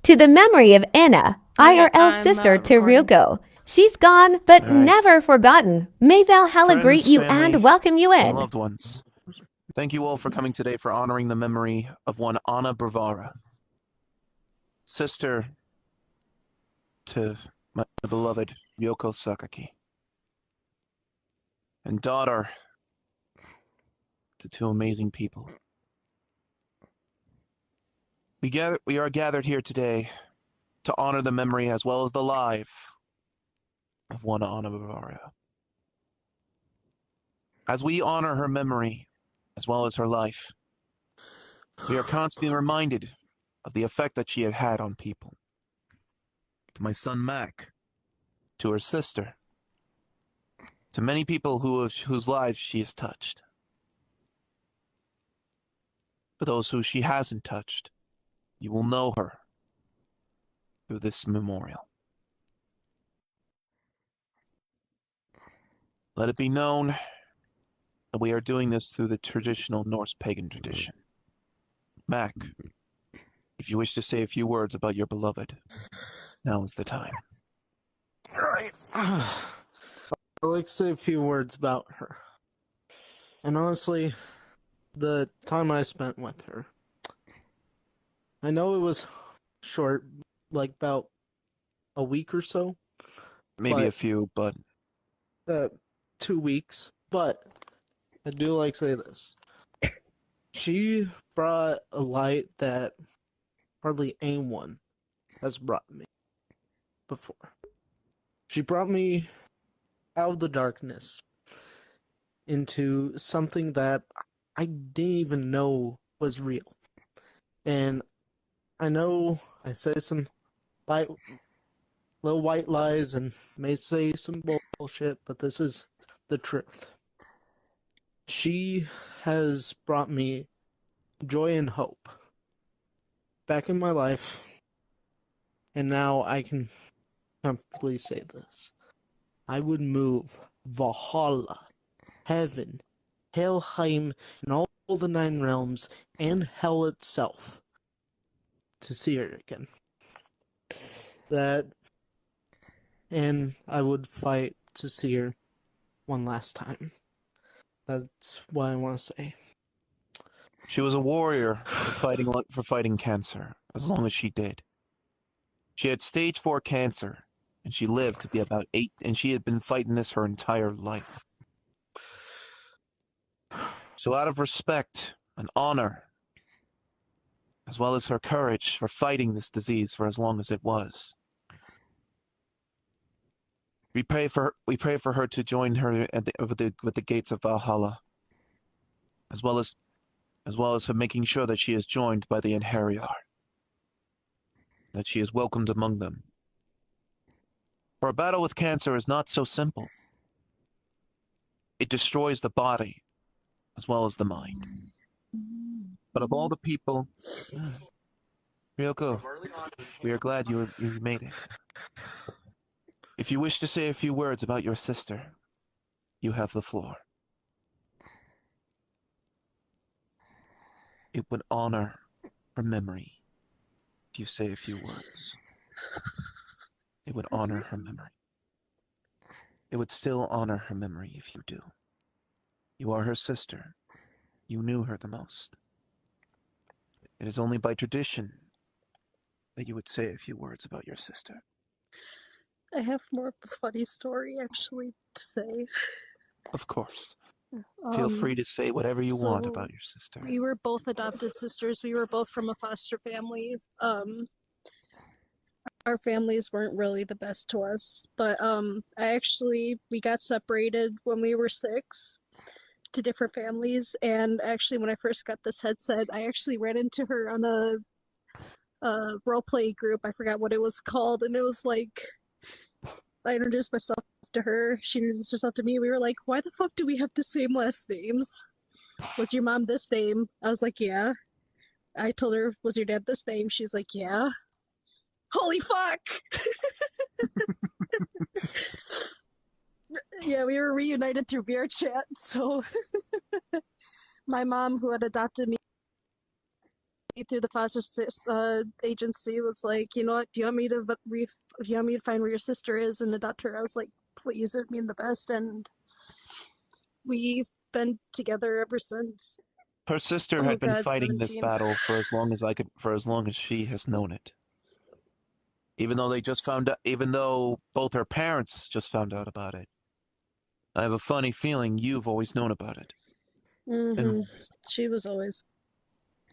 To the memory of Anna, IRL I'm sister to recording. Ryuko. She's gone, but All right. never forgotten. May Valhalla Friends, greet you family, and welcome you and in. loved ones, thank you all for coming today for honoring the memory of one Anna Brevara, sister to my beloved Ryoko Sakaki, and daughter to two amazing people. We are gathered here today to honor the memory as well as the life of one Anna Brevara. As we honor her memory as well as her life, we are constantly reminded of the effect that she had had on people. To my son Mac, to her sister, to many people whose lives she has touched. For those who she hasn't touched, you will know her through this memorial. Let it be known that we are doing this through the traditional Norse pagan tradition. Mac, if you wish to say a few words about your beloved, now is the time. Alright. I'd like to say a few words about her. And honestly, the time I spent with her. I know it was short, like about a week or so. Maybe But- a few, but 2 weeks. But I do like to say this. She brought a light that hardly anyone has brought me before. She brought me out of the darkness into something that I didn't even know was real. And I know I say some little white lies and may say some bullshit, but this is the truth. She has brought me joy and hope back in my life, and now I can comfortably say this. I would move Valhalla, heaven, Helheim, and all the nine realms, and hell itself, to see her again. And I would fight to see her one last time. That's what I want to say. she was a warrior for fighting cancer as long as she did. She had stage 4 cancer, and she lived to be about 8, and she had been fighting this her entire life. So out of respect and honor, as well as her courage for fighting this disease for as long as it was, we pray for her to join her with the gates of Valhalla, as well as her making sure that she is joined by the Einherjar, that she is welcomed among them. For a battle with cancer is not so simple. It destroys the body as well as the mind. But of all the people, Ryoko, we are glad you made it. If you wish to say a few words about your sister, you have the floor. It would honor her memory if you say a few words. It would honor her memory. It would still honor her memory if you do. You are her sister. You knew her the most. It is only by tradition that you would say a few words about your sister. I have more of a funny story actually to say. Of course. Feel free to say whatever you want about your sister. We were both adopted sisters. We were both from a foster family. Our families weren't really the best to us, but we got separated when we were 6 to different families, and actually when I first got this headset, I actually ran into her on a roleplay group. I forgot what it was called, and it was like I introduced myself to her, she introduced herself to me. We were like, why the fuck do we have the same last names? Was your mom this name? I was like, yeah. I told her, was your dad this name? She's like, yeah. Holy fuck! Yeah, we were reunited through VR chat, so my mom, who had adopted me through the foster agency was like, you know what? Do you want me to find where your sister is and adopt her? I was like, please, it'd mean the best. And we've been together ever since. Her sister Oh had been God, fighting this 17. battle for as long as she has known it. Even though both her parents just found out about it. I have a funny feeling you've always known about it. Mm-hmm. She was always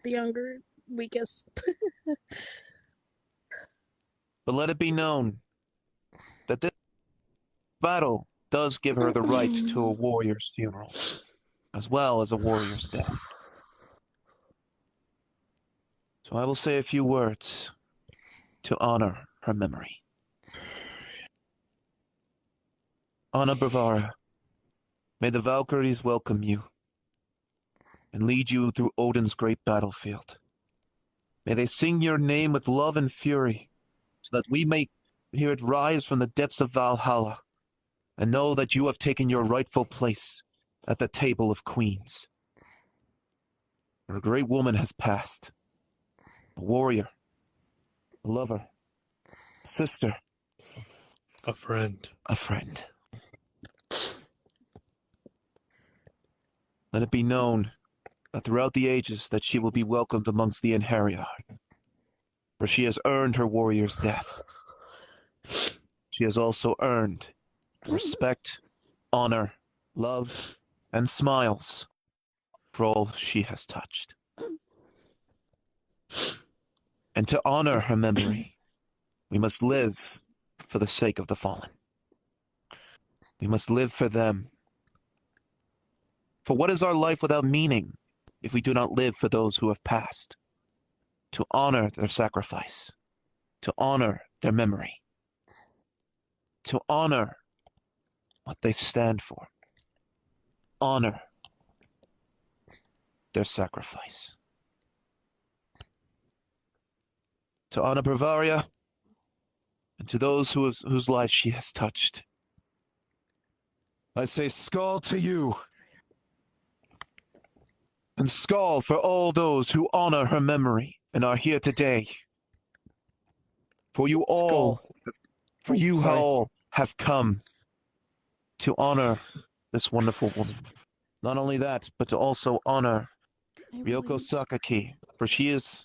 the younger, weakest. But let it be known that this battle does give her the right to a warrior's funeral, as well as a warrior's death. So I will say a few words to honor her memory. Anna Bavara, may the Valkyries welcome you and lead you through Odin's great battlefield. May they sing your name with love and fury, so that we may hear it rise from the depths of Valhalla, and know that you have taken your rightful place at the table of queens. For a great woman has passed, a warrior, a lover, a sister, A friend. a friend. Let it be known that throughout the ages that she will be welcomed amongst the Einherjar, for she has earned her warrior's death. She has also earned respect, honor, love, and smiles for all she has touched. And to honor her memory, we must live for the sake of the fallen. We must live for them. For what is our life without meaning if we do not live for those who have passed? To honor their sacrifice, to honor their memory, to honor what they stand for, honor their sacrifice. To honor Bavaria, and to those whose lives she has touched, I say Skål to you, and Skål for all those who honor her memory and are here today. For you all, for you Sorry. all have come to honor this wonderful woman. Not only that, but to also honor Ryoko Sakaki, for she is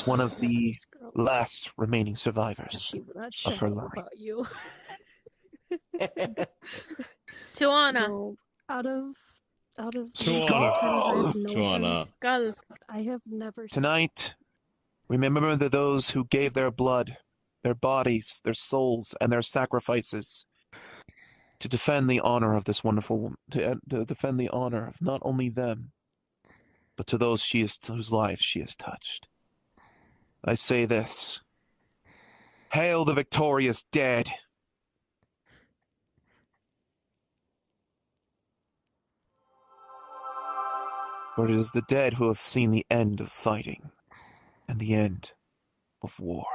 one of the last remaining survivors She would not of shut her up line. about you. Tuana. No, out of Tuana. I've known Tuana. Skull. I have never Tonight, remember that those who gave their blood, their bodies, their souls, and their sacrifices to defend the honor of this wonderful woman, to defend the honor of not only them, but to those whose lives she has touched. I say this: Hail the victorious dead! For it is the dead who have seen the end of fighting and the end of war.